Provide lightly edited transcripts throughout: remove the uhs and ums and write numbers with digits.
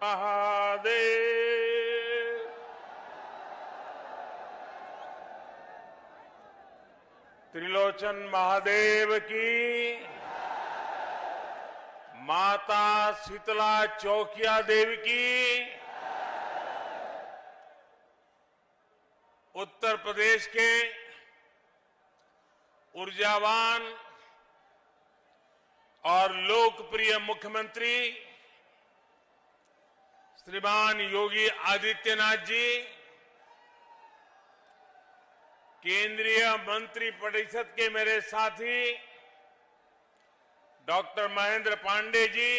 महादेव। त्रिलोचन महादेव की, माता शीतला चौकिया देवी की, उत्तर प्रदेश के ऊर्जावान और लोकप्रिय मुख्यमंत्री श्रीमान योगी आदित्यनाथ जी, केंद्रीय मंत्रिपरिषद के मेरे साथी डॉक्टर महेंद्र पांडे जी,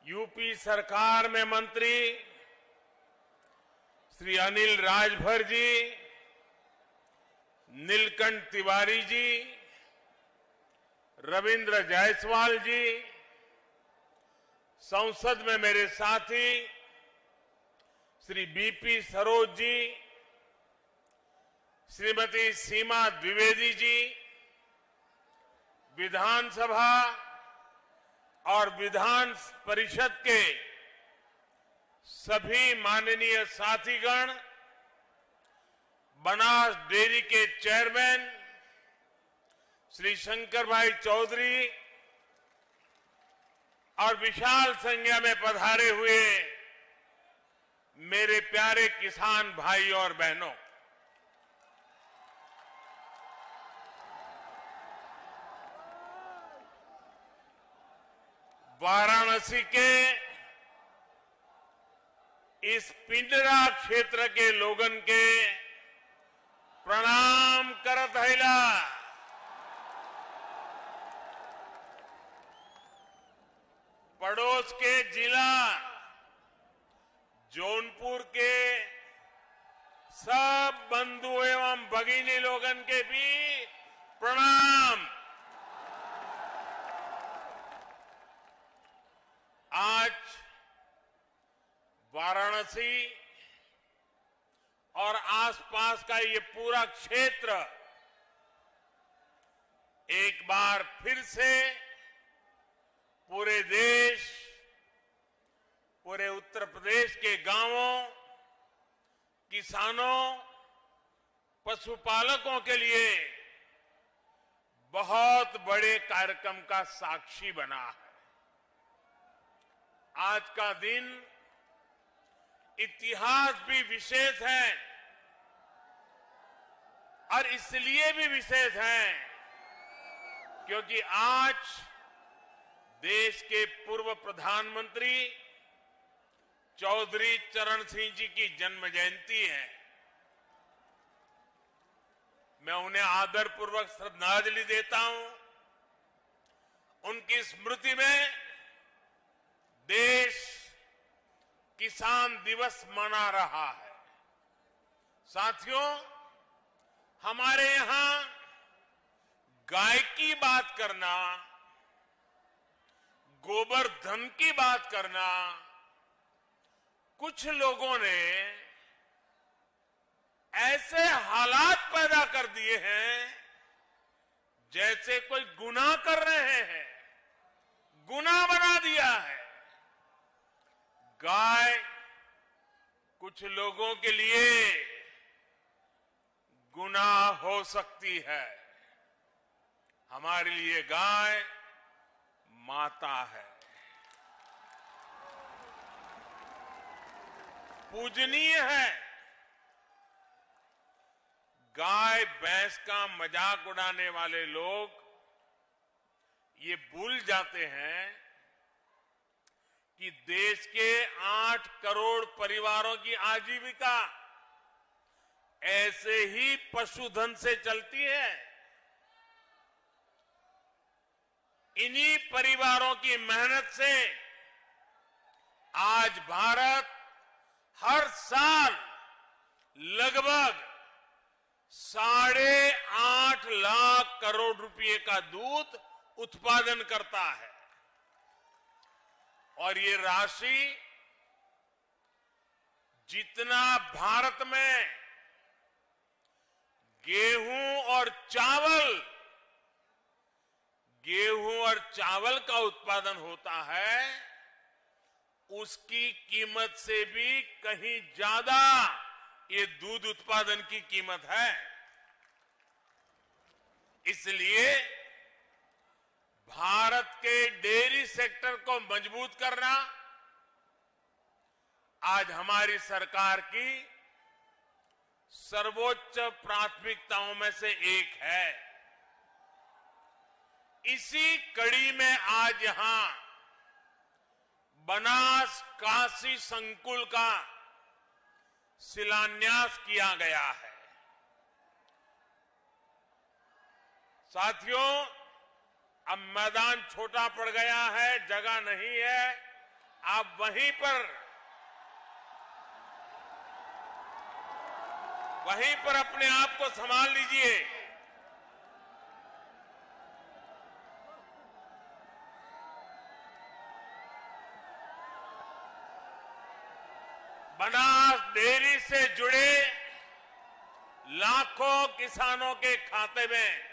यूपी सरकार में मंत्री श्री अनिल राजभर जी, नीलकंठ तिवारी जी, रविंद्र जायसवाल जी, संसद में मेरे साथी श्री बीपी सरोज जी, श्रीमती सीमा द्विवेदी जी, विधानसभा और विधान परिषद के सभी माननीय साथीगण, बनास डेयरी के चेयरमैन श्री शंकर भाई चौधरी और विशाल संख्या में पधारे हुए मेरे प्यारे किसान भाई और बहनों, वाराणसी के इस पिंडरा क्षेत्र के लोगन के प्रणाम करत हैला। पड़ोस के जिला जौनपुर के सब बंधु एवं भगिनी लोगन के भी प्रणाम। आज वाराणसी और आसपास का ये पूरा क्षेत्र एक बार फिर से पूरे देश, पूरे उत्तर प्रदेश के गांवों, किसानों, पशुपालकों के लिए बहुत बड़े कार्यक्रम का साक्षी बना है। आज का दिन इतिहास भी विशेष है और इसलिए भी विशेष है क्योंकि आज देश के पूर्व प्रधानमंत्री चौधरी चरण सिंह जी की जन्म जयंती है। मैं उन्हें आदरपूर्वक श्रद्धांजलि देता हूं। उनकी स्मृति में देश किसान दिवस मना रहा है। साथियों, हमारे यहां गाय की बात करना, गोबर धन की बात करना, कुछ लोगों ने ऐसे हालात पैदा कर दिए हैं जैसे कोई गुनाह कर रहे हैं, गुनाह बना दिया है। गाय कुछ लोगों के लिए गुनाह हो सकती है, हमारे लिए गाय माता है, पूजनीय है। गाय भैंस का मजाक उड़ाने वाले लोग ये भूल जाते हैं कि देश के 8 करोड़ परिवारों की आजीविका ऐसे ही पशुधन से चलती है। इन्हीं परिवारों की मेहनत से आज भारत हर साल लगभग 8.5 लाख करोड़ रुपए का दूध उत्पादन करता है और ये राशि जितना भारत में गेहूं और चावल का उत्पादन होता है, उसकी कीमत से भी कहीं ज्यादा ये दूध उत्पादन की कीमत है। इसलिए भारत के डेयरी सेक्टर को मजबूत करना आज हमारी सरकार की सर्वोच्च प्राथमिकताओं में से एक है। इसी कड़ी में आज यहां बनास काशी संकुल का शिलान्यास किया गया है। साथियों, अब मैदान छोटा पड़ गया है, जगह नहीं है, आप वहीं पर अपने आप को संभाल लीजिए। बनास डेयरी से जुड़े लाखों किसानों के खाते में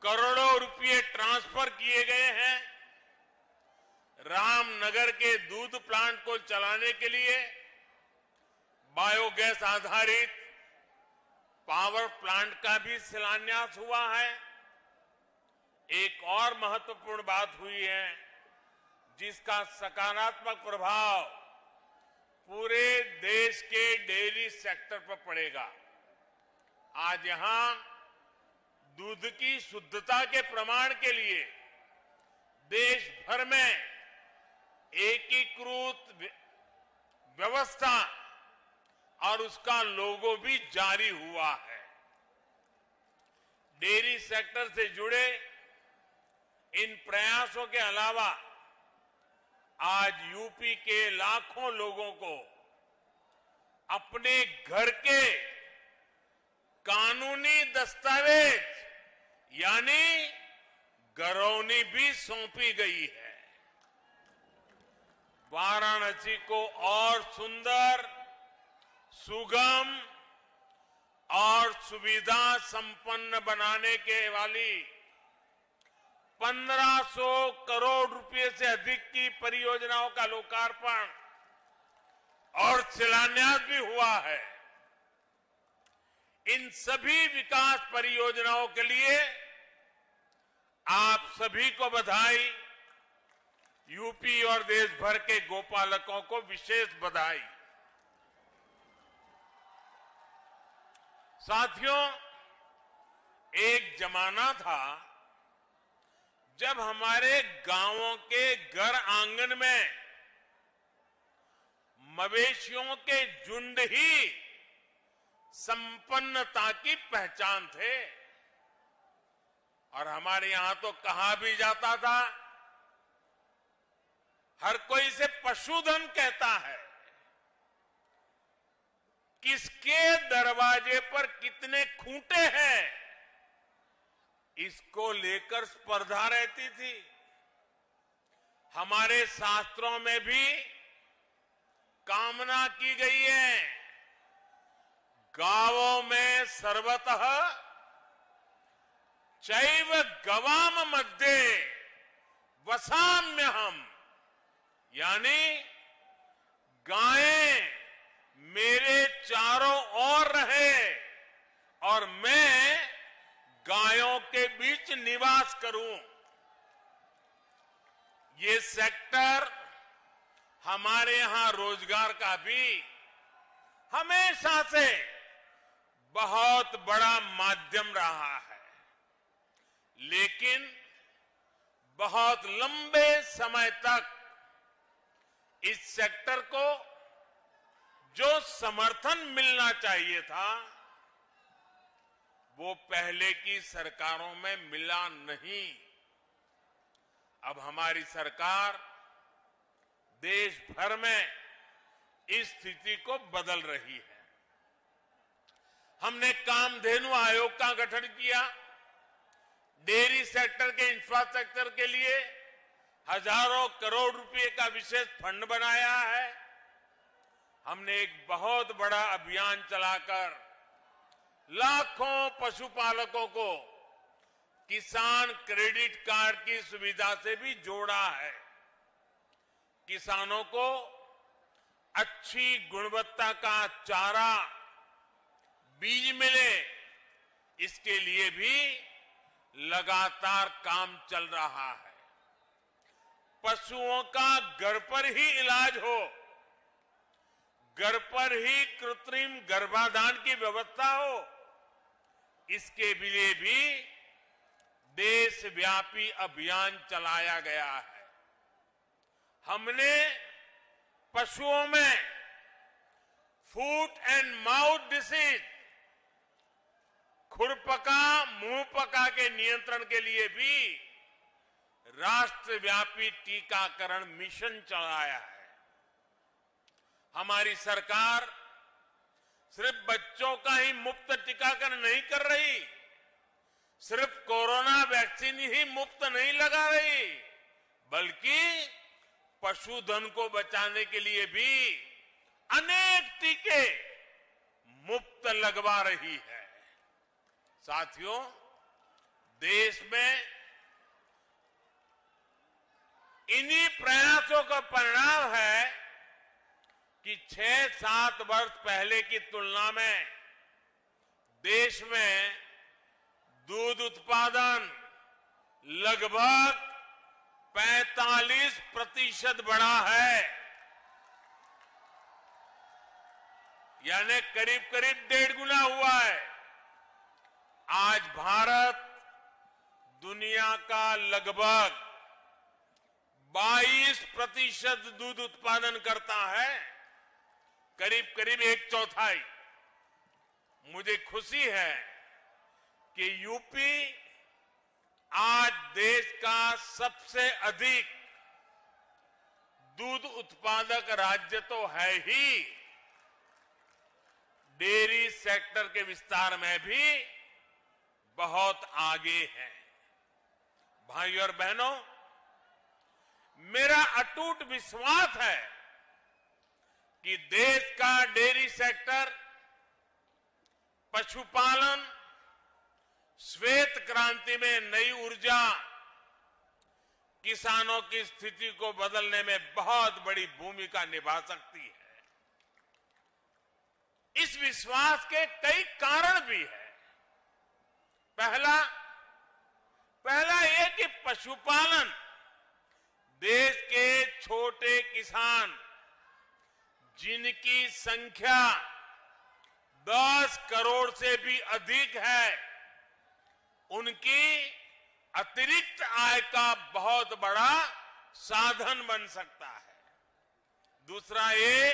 करोड़ों रुपए ट्रांसफर किए गए हैं। रामनगर के दूध प्लांट को चलाने के लिए बायोगैस आधारित पावर प्लांट का भी शिलान्यास हुआ है। एक और महत्वपूर्ण बात हुई है जिसका सकारात्मक प्रभाव पूरे देश के डेयरी सेक्टर पर पड़ेगा। आज यहां दूध की शुद्धता के प्रमाण के लिए देश भर में एकीकृत व्यवस्था और उसका लोगो भी जारी हुआ है। डेयरी सेक्टर से जुड़े इन प्रयासों के अलावा आज यूपी के लाखों लोगों को अपने घर के कानूनी दस्तावेज यानी घरौनी भी सौंपी गई है। वाराणसी को और सुंदर, सुगम और सुविधा संपन्न बनाने के वाली 1500 करोड़ रुपए से अधिक की परियोजनाओं का लोकार्पण और शिलान्यास भी हुआ है। इन सभी विकास परियोजनाओं के लिए आप सभी को बधाई। यूपी और देश भर के गोपालकों को विशेष बधाई। साथियों, एक जमाना था जब हमारे गांवों के घर आंगन में मवेशियों के झुंड ही संपन्नता की पहचान थे। और हमारे यहां तो कहा भी जाता था, हर कोई इसे पशुधन कहता है। किसके दरवाजे पर कितने खूंटे हैं, इसको लेकर स्पर्धा रहती थी। हमारे शास्त्रों में भी कामना की गई है, गावों में सर्वतः चैव गवाम मध्ये वसाम्यहम्, यानी गायें मेरे चारों ओर रहे और मैं गायों के बीच निवास करूं। ये सेक्टर हमारे यहां रोजगार का भी हमेशा से बहुत बड़ा माध्यम रहा है। लेकिन बहुत लंबे समय तक इस सेक्टर को जो समर्थन मिलना चाहिए था वो पहले की सरकारों में मिला नहीं। अब हमारी सरकार देश भर में इस स्थिति को बदल रही है। हमने कामधेनु आयोग का गठन किया। डेयरी सेक्टर के इंफ्रास्ट्रक्चर के लिए हजारों करोड़ रुपए का विशेष फंड बनाया है। हमने एक बहुत बड़ा अभियान चलाकर लाखों पशुपालकों को किसान क्रेडिट कार्ड की सुविधा से भी जोड़ा है। किसानों को अच्छी गुणवत्ता का चारा, बीज मिले, इसके लिए भी लगातार काम चल रहा है। पशुओं का घर पर ही इलाज हो, घर पर ही कृत्रिम गर्भाधान की व्यवस्था हो, इसके लिए भी देशव्यापी अभियान चलाया गया है। हमने पशुओं में फूट एंड माउथ डिसीज, खुरपका, मुंहपका के नियंत्रण के लिए भी राष्ट्रव्यापी टीकाकरण मिशन चलाया है। हमारी सरकार सिर्फ बच्चों का ही मुफ्त टीकाकरण नहीं कर रही, सिर्फ कोरोना वैक्सीन ही मुफ्त नहीं लगा रही, बल्कि पशुधन को बचाने के लिए भी अनेक टीके मुफ्त लगवा रही है। साथियों, देश में इन्हीं प्रयासों का परिणाम है कि 6-7 वर्ष पहले की तुलना में देश में दूध उत्पादन लगभग 45% बढ़ा है, यानी करीब करीब 1.5 गुना हुआ है। आज भारत दुनिया का लगभग 22% दूध उत्पादन करता है, करीब करीब 1/4। मुझे खुशी है कि यूपी आज देश का सबसे अधिक दूध उत्पादक राज्य तो है ही, डेयरी सेक्टर के विस्तार में भी बहुत आगे है। भाइयों और बहनों, मेरा अटूट विश्वास है कि देश का डेयरी सेक्टर, पशुपालन, श्वेत क्रांति में नई ऊर्जा, किसानों की स्थिति को बदलने में बहुत बड़ी भूमिका निभा सकती है। इस विश्वास के कई कारण भी हैं। पहला यह कि पशुपालन देश के छोटे किसान, जिनकी संख्या 10 करोड़ से भी अधिक है, उनकी अतिरिक्त आय का बहुत बड़ा साधन बन सकता है। दूसरा ये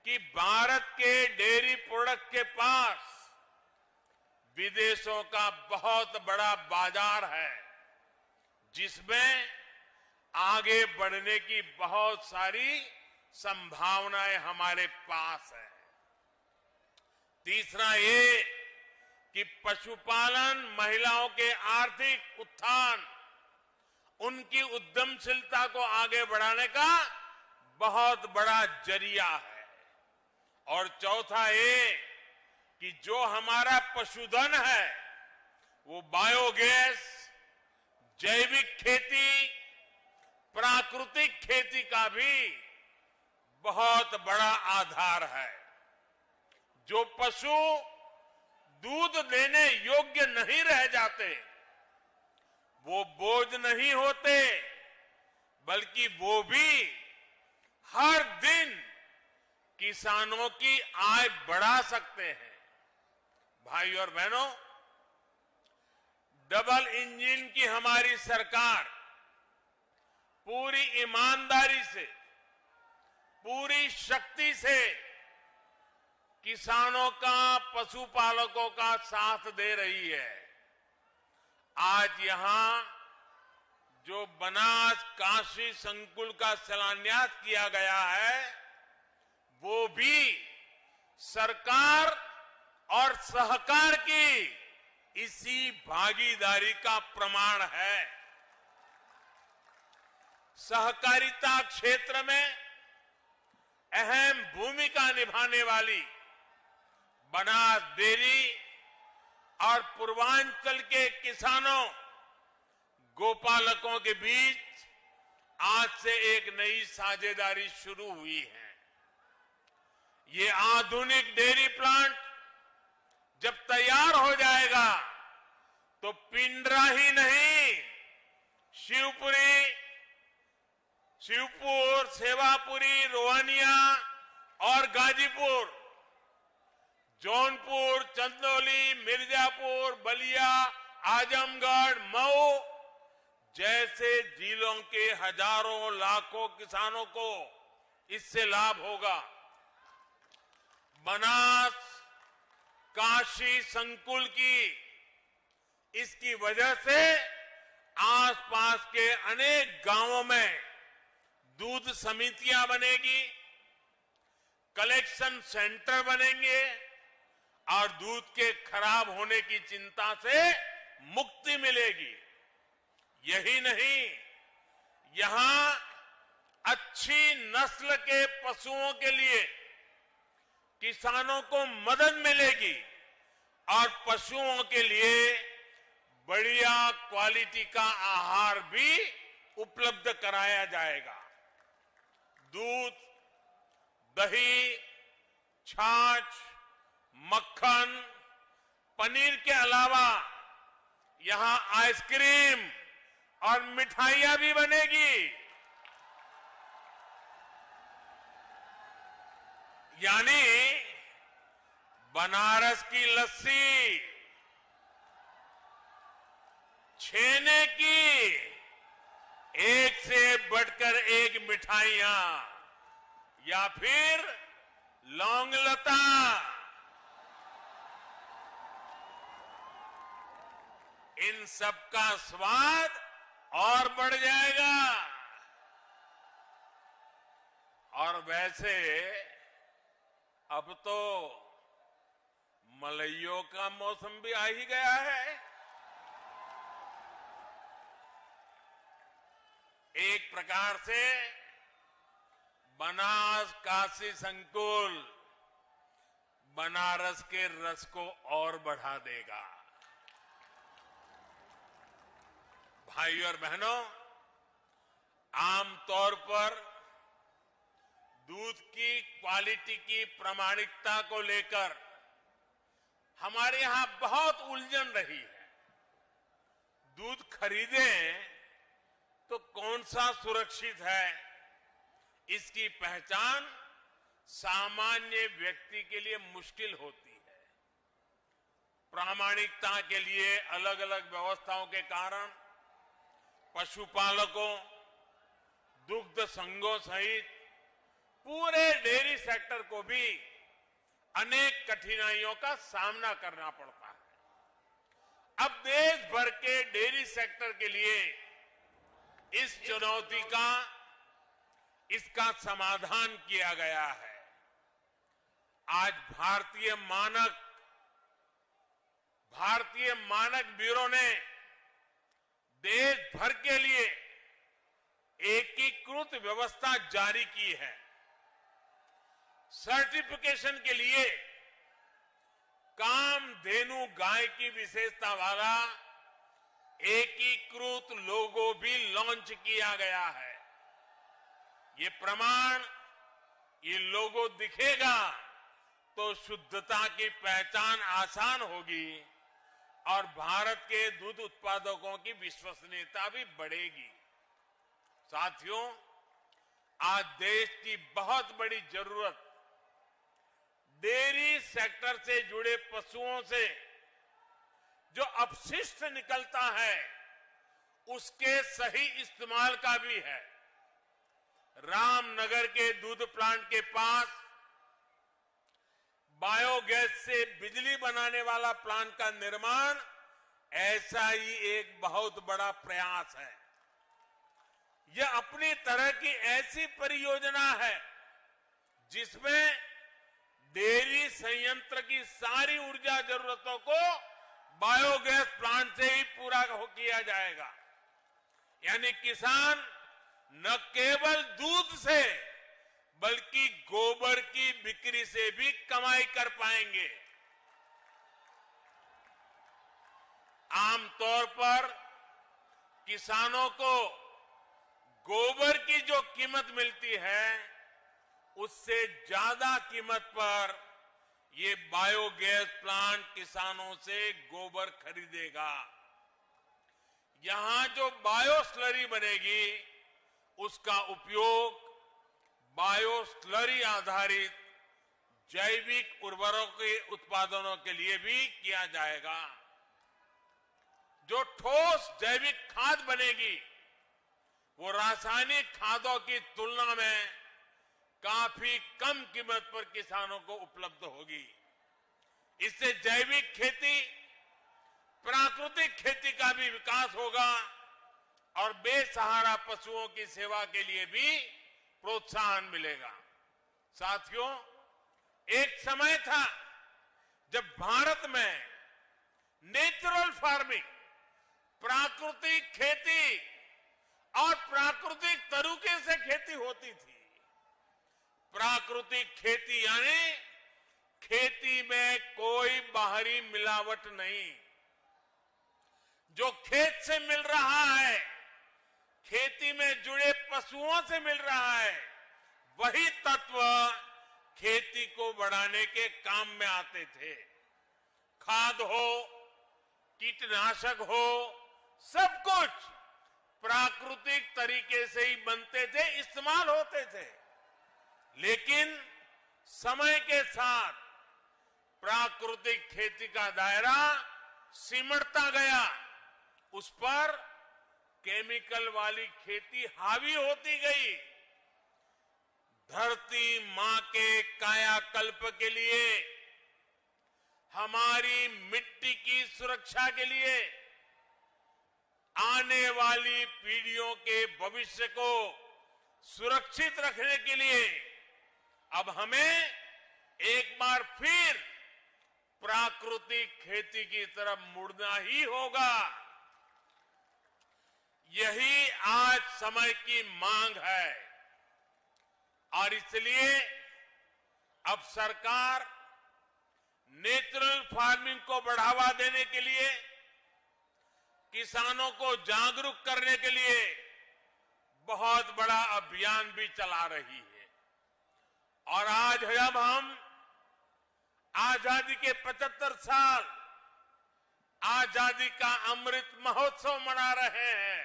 कि भारत के डेयरी प्रोडक्ट के पास विदेशों का बहुत बड़ा बाजार है, जिसमें आगे बढ़ने की बहुत सारी संभावनाएं हमारे पास है। तीसरा ये कि पशुपालन महिलाओं के आर्थिक उत्थान, उनकी उद्यमशीलता को आगे बढ़ाने का बहुत बड़ा जरिया है। और चौथा ये कि जो हमारा पशुधन है वो बायोगैस, जैविक खेती, प्राकृतिक खेती का भी बहुत बड़ा आधार है। जो पशु दूध देने योग्य नहीं रह जाते, वो बोझ नहीं होते, बल्कि वो भी हर दिन किसानों की आय बढ़ा सकते हैं। भाइयों और बहनों, डबल इंजन की हमारी सरकार पूरी ईमानदारी से, पूरी शक्ति से किसानों का, पशुपालकों का साथ दे रही है। आज यहां जो बनास काशी संकुल का शिलान्यास किया गया है, वो भी सरकार और सहकार की इसी भागीदारी का प्रमाण है। सहकारिता क्षेत्र में अहम भूमिका निभाने वाली बनास डेयरी और पूर्वांचल के किसानों, गोपालकों के बीच आज से एक नई साझेदारी शुरू हुई है। ये आधुनिक डेयरी प्लांट जब तैयार हो जाएगा तो पिंडरा ही नहीं, शिवपुर, सेवापुरी, रोहनिया और गाजीपुर, जौनपुर, चंदौली, मिर्जापुर, बलिया, आजमगढ़, मऊ जैसे जिलों के हजारों लाखों किसानों को इससे लाभ होगा। बनास, काशी संकुल की इसकी वजह से आसपास के अनेक गांवों में दूध समितियां बनेगी, कलेक्शन सेंटर बनेंगे और दूध के खराब होने की चिंता से मुक्ति मिलेगी। यही नहीं, यहां अच्छी नस्ल के पशुओं के लिए किसानों को मदद मिलेगी और पशुओं के लिए बढ़िया क्वालिटी का आहार भी उपलब्ध कराया जाएगा। दूध, दही, छाछ, मक्खन, पनीर के अलावा यहां आइसक्रीम और मिठाइयां भी बनेगी। यानी बनारस की लस्सी, छेने की एक से बढ़कर एक मिठाइयां, या फिर लौंग लता, इन सब का स्वाद और बढ़ जाएगा। और वैसे अब तो मलइयों का मौसम भी आ ही गया है। एक प्रकार से बनास काशी संकुल बनारस के रस को और बढ़ा देगा। भाइयों और बहनों, आमतौर पर दूध की क्वालिटी की प्रामाणिकता को लेकर हमारे यहां बहुत उलझन रही है। दूध खरीदें तो कौन सा सुरक्षित है, इसकी पहचान सामान्य व्यक्ति के लिए मुश्किल होती है। प्रामाणिकता के लिए अलग अलग व्यवस्थाओं के कारण पशुपालकों, दुग्ध संघों सहित पूरे डेयरी सेक्टर को भी अनेक कठिनाइयों का सामना करना पड़ता है। अब देश भर के डेयरी सेक्टर के लिए इस चुनौती का, इसका समाधान किया गया है। आज भारतीय मानक ब्यूरो ने देश भर के लिए एकीकृत व्यवस्था जारी की है। सर्टिफिकेशन के लिए कामधेनु गाय की विशेषता वाला एकीकृत लोगो भी लॉन्च किया गया है। ये प्रमाण, ये लोगो दिखेगा तो शुद्धता की पहचान आसान होगी और भारत के दूध उत्पादकों की विश्वसनीयता भी बढ़ेगी। साथियों, आज देश की बहुत बड़ी जरूरत डेयरी सेक्टर से जुड़े पशुओं से जो अपशिष्ट निकलता है उसके सही इस्तेमाल का भी है। रामनगर के दूध प्लांट के पास बायोगैस से बिजली बनाने वाला प्लांट का निर्माण ऐसा ही एक बहुत बड़ा प्रयास है। यह अपनी तरह की ऐसी परियोजना है जिसमें डेयरी संयंत्र की सारी ऊर्जा जरूरतों को बायोगैस प्लांट से ही पूरा किया जाएगा। यानी किसान न केवल दूध से बल्कि गोबर की बिक्री से भी कमाई कर पाएंगे। आमतौर पर किसानों को गोबर की जो कीमत मिलती है उससे ज्यादा कीमत पर ये बायोगैस प्लांट किसानों से गोबर खरीदेगा। यहां जो बायो स्लरी बनेगी उसका उपयोग बायो स्लरी आधारित जैविक उर्वरकों के उत्पादनों के लिए भी किया जाएगा। जो ठोस जैविक खाद बनेगी वो रासायनिक खादों की तुलना में काफी कम कीमत पर किसानों को उपलब्ध होगी। इससे जैविक खेती, प्राकृतिक खेती का भी विकास होगा और बेसहारा पशुओं की सेवा के लिए भी प्रोत्साहन मिलेगा। साथियों, एक समय था जब भारत में नेचुरल फार्मिंग, प्राकृतिक खेती और प्राकृतिक तरीके से खेती होती थी। प्राकृतिक खेती यानी खेती में कोई बाहरी मिलावट नहीं। जो खेत से मिल रहा है, खेती में जुड़े पशुओं से मिल रहा है, वही तत्व खेती को बढ़ाने के काम में आते थे। खाद हो, कीटनाशक हो, सब कुछ प्राकृतिक तरीके से ही बनते थे, इस्तेमाल होते थे। लेकिन समय के साथ प्राकृतिक खेती का दायरा सिमटता गया, उस पर केमिकल वाली खेती हावी होती गई। धरती मां के कायाकल्प के लिए, हमारी मिट्टी की सुरक्षा के लिए, आने वाली पीढ़ियों के भविष्य को सुरक्षित रखने के लिए अब हमें एक बार फिर प्राकृतिक खेती की तरफ मुड़ना ही होगा। यही आज समय की मांग है और इसलिए अब सरकार नेचुरल फार्मिंग को बढ़ावा देने के लिए, किसानों को जागरूक करने के लिए बहुत बड़ा अभियान भी चला रही है। और आज जब हम आजादी के 75 साल आजादी का अमृत महोत्सव मना रहे हैं,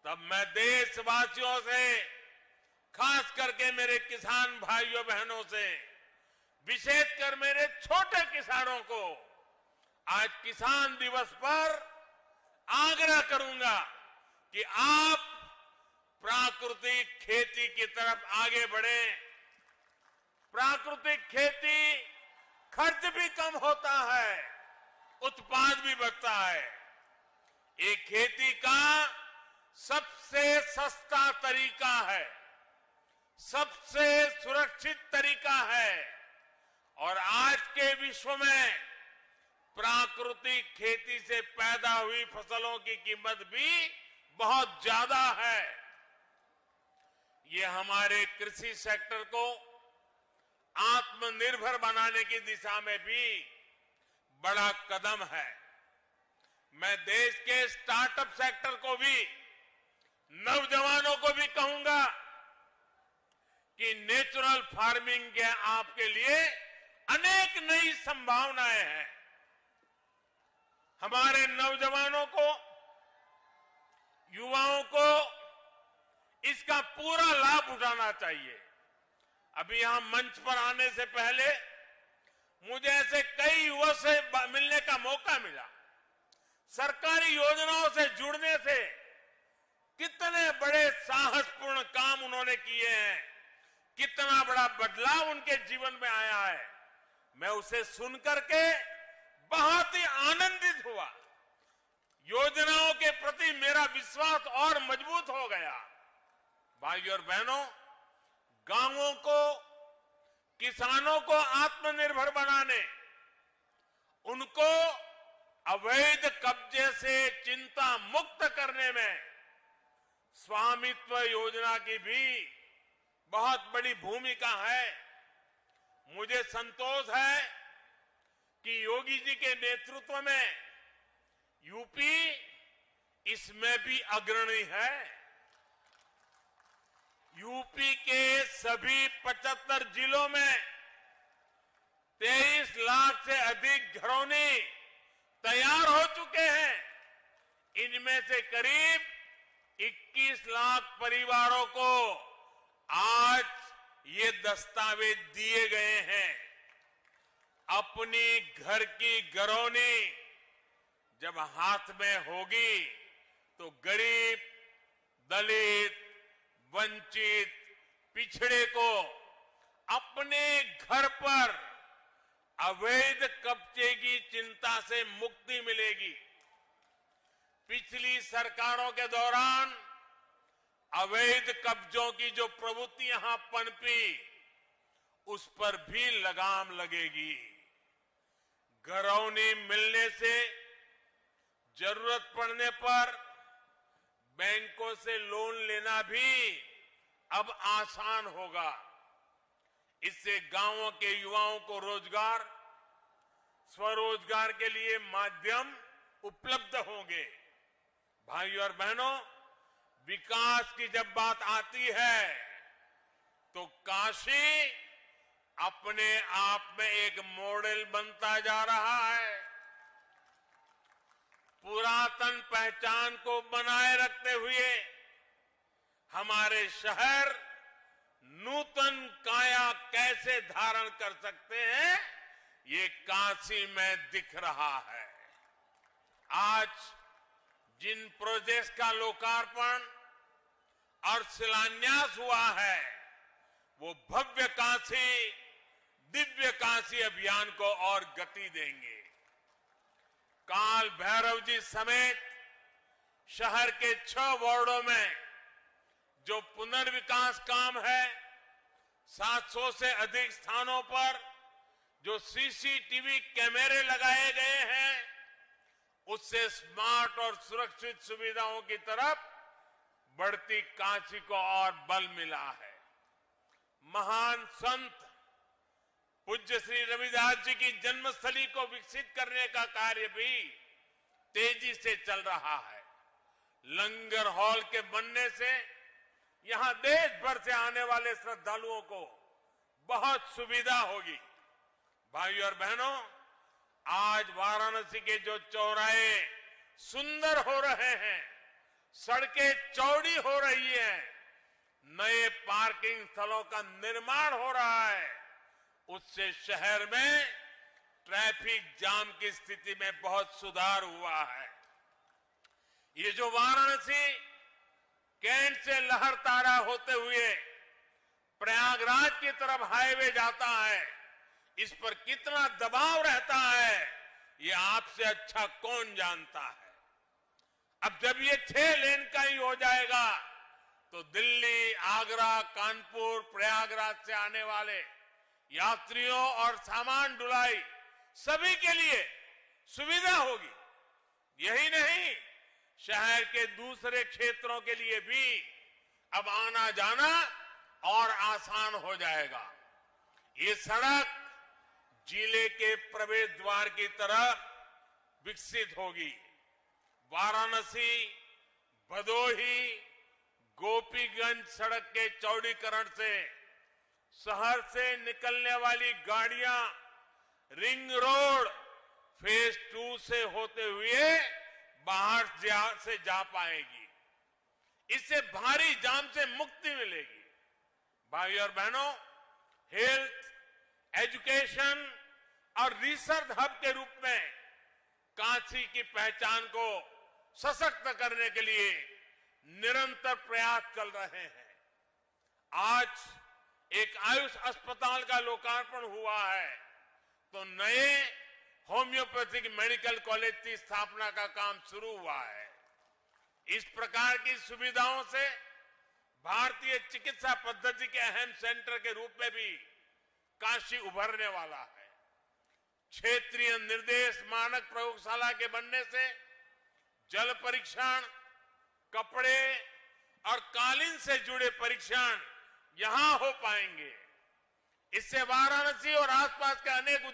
तब मैं देशवासियों से, खास करके मेरे किसान भाइयों बहनों से, विशेषकर मेरे छोटे किसानों को आज किसान दिवस पर आग्रह करूंगा कि आप प्राकृतिक खेती की तरफ आगे बढ़ें। प्राकृतिक खेती खर्च भी कम होता है, उत्पाद भी बढ़ता है। ये खेती का सबसे सस्ता तरीका है, सबसे सुरक्षित तरीका है और आज के विश्व में प्राकृतिक खेती से पैदा हुई फसलों की कीमत भी बहुत ज्यादा है। ये हमारे कृषि सेक्टर को आत्मनिर्भर बनाने की दिशा में भी बड़ा कदम है। मैं देश के स्टार्टअप सेक्टर को भी, नौजवानों को भी कहूंगा कि नेचुरल फार्मिंग के आपके लिए अनेक नई संभावनाएं हैं। हमारे नौजवानों को, युवाओं को इसका पूरा लाभ उठाना चाहिए। अभी यहां मंच पर आने से पहले मुझे ऐसे कई युवाओं से मिलने का मौका मिला। सरकारी योजनाओं से जुड़ने से कितने बड़े साहसपूर्ण काम उन्होंने किए हैं, कितना बड़ा बदलाव उनके जीवन में आया है। मैं उसे सुनकर के बहुत ही आनंदित हुआ। योजनाओं के प्रति मेरा विश्वास और मजबूत हो गया। भाइयों और बहनों, गांवों को, किसानों को आत्मनिर्भर बनाने, उनको अवैध कब्जे से चिंता मुक्त करने में स्वामित्व योजना की भी बहुत बड़ी भूमिका है। मुझे संतोष है कि योगी जी के नेतृत्व में यूपी इसमें भी अग्रणी है। यूपी के सभी 75 जिलों में 23 लाख से अधिक घरौनी तैयार हो चुके हैं। इनमें से करीब 21 लाख परिवारों को आज ये दस्तावेज दिए गए हैं। अपनी घर की घरौनी जब हाथ में होगी तो गरीब, दलित, वंचित, पिछड़े को अपने घर पर अवैध कब्जे की चिंता से मुक्ति मिलेगी। पिछली सरकारों के दौरान अवैध कब्जों की जो प्रवृत्ति यहां पनपी, उस पर भी लगाम लगेगी। घरौनी मिलने से जरूरत पड़ने पर बैंकों से लोन लेना भी अब आसान होगा। इससे गांवों के युवाओं को रोजगार, स्वरोजगार के लिए माध्यम उपलब्ध होंगे। भाइयों और बहनों, विकास की जब बात आती है तो काशी अपने आप में एक मॉडल बनता जा रहा है। पुरातन पहचान को बनाए रखते हुए हमारे शहर नूतन काया कैसे धारण कर सकते हैं, ये काशी में दिख रहा है। आज जिन प्रोजेक्ट्स का लोकार्पण और शिलान्यास हुआ है, वो भव्य काशी, दिव्य काशी अभियान को और गति देंगे। काल भैरव जी समेत शहर के 6 वार्डों में जो पुनर्विकास काम है, 700 से अधिक स्थानों पर जो सीसीटीवी कैमरे लगाए गए हैं, उससे स्मार्ट और सुरक्षित सुविधाओं की तरफ बढ़ती काशी को और बल मिला है। महान संत पूज्य श्री रविदास जी की जन्मस्थली को विकसित करने का कार्य भी तेजी से चल रहा है। लंगर हॉल के बनने से यहां देश भर से आने वाले श्रद्धालुओं को बहुत सुविधा होगी। भाइयों और बहनों, आज वाराणसी के जो चौराहे सुंदर हो रहे हैं, सड़कें चौड़ी हो रही हैं, नए पार्किंग स्थलों का निर्माण हो रहा है, उससे शहर में ट्रैफिक जाम की स्थिति में बहुत सुधार हुआ है। ये जो वाराणसी कैंट से लहरतारा होते हुए प्रयागराज की तरफ हाईवे जाता है, इस पर कितना दबाव रहता है, ये आपसे अच्छा कौन जानता है। अब जब ये 6 लेन का ही हो जाएगा तो दिल्ली, आगरा, कानपुर, प्रयागराज से आने वाले यात्रियों और सामान ढुलाई सभी के लिए सुविधा होगी। यही नहीं, शहर के दूसरे क्षेत्रों के लिए भी अब आना जाना और आसान हो जाएगा। ये सड़क जिले के प्रवेश द्वार की तरफ विकसित होगी। वाराणसी, भदोही, गोपीगंज सड़क के चौड़ीकरण से शहर से निकलने वाली गाड़ियां रिंग रोड फेज 2 से होते हुए बाहर से जा पाएगी। इससे भारी जाम से मुक्ति मिलेगी। भाइयों और बहनों, हेल्थ, एजुकेशन और रिसर्च हब के रूप में काशी की पहचान को सशक्त करने के लिए निरंतर प्रयास चल रहे हैं। आज एक आयुष अस्पताल का लोकार्पण हुआ है, तो नए होम्योपैथिक मेडिकल कॉलेज की स्थापना का काम शुरू हुआ है। इस प्रकार की सुविधाओं से भारतीय चिकित्सा पद्धति के अहम सेंटर के रूप में भी काशी उभरने वाला है। क्षेत्रीय निर्देश मानक प्रयोगशाला के बनने से जल परीक्षण, कपड़े और कालीन से जुड़े परीक्षण यहां हो पाएंगे। इससे वाराणसी और आसपास के अनेक